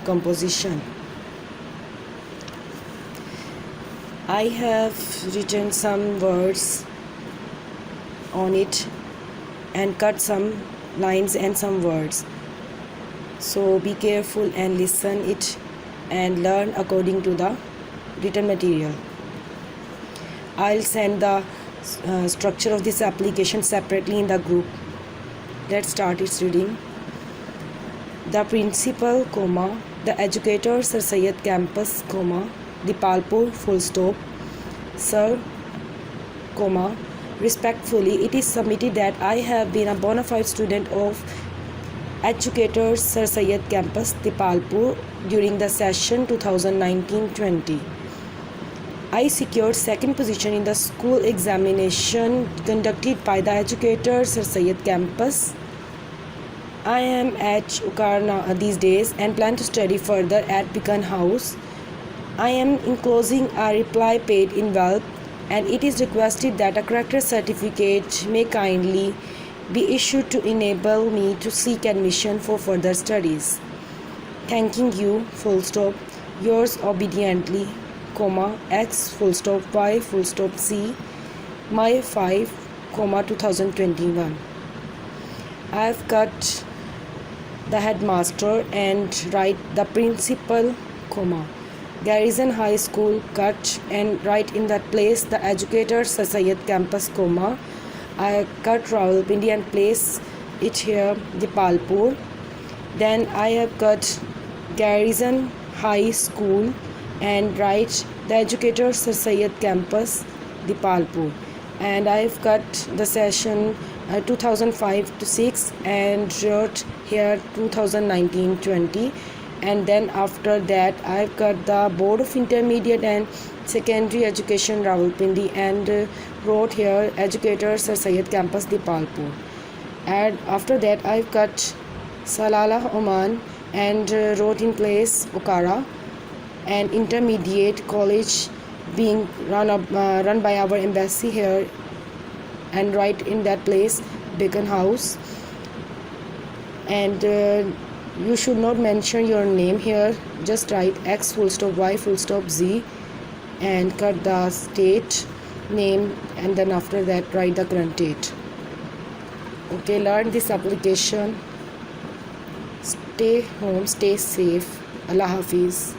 composition. I have written some words on it and cut some lines and some words. So be careful and listen it and learn according to the written material. I'll send the structure of this application separately in the group. Let's start its reading. The principal, comma, the educator, Sir Syed Campus, comma, Dipalpur, full stop. Sir, comma, respectfully, it is submitted that I have been a bona fide student of Educator Sir Syed Campus, Dipalpur during the session 2019-20. I secured second position in the school examination conducted by the Educator Sir Syed Campus. I am at Ukara these days and plan to study further at Beacon House. I am enclosing a reply paid in envelope, and it is requested that a character certificate may kindly be issued to enable me to seek admission for further studies. Thanking you, full stop, yours obediently, comma, X, full stop, Y, full stop, C, my 5, comma, 2021. I have cut the headmaster and write the principal, comma, Garrison High School, cut and write in that place the Educator Sir Syed Campus, comma, I cut Rawalpindi and place it here, Dipalpur. Then I have cut Garrison High School and write the Educator Sir Syed Campus, Dipalpur. And I have cut the session 2005 to 6 and wrote here 2019-20. And then after that I have cut the Board of Intermediate and Secondary Education, Rawalpindi, and wrote here Educator Sir Syed Campus, Dipalpur. And after that I have cut Salalah, Oman, and wrote in place Okara, and Intermediate College being run by our embassy here, and write in that place Beacon House. And you should not mention your name here, just write X, full stop, Y, full stop, Z, and cut the state name, and then after that write the current date. Okay, learn this application. Stay home, stay safe. Allah Hafiz.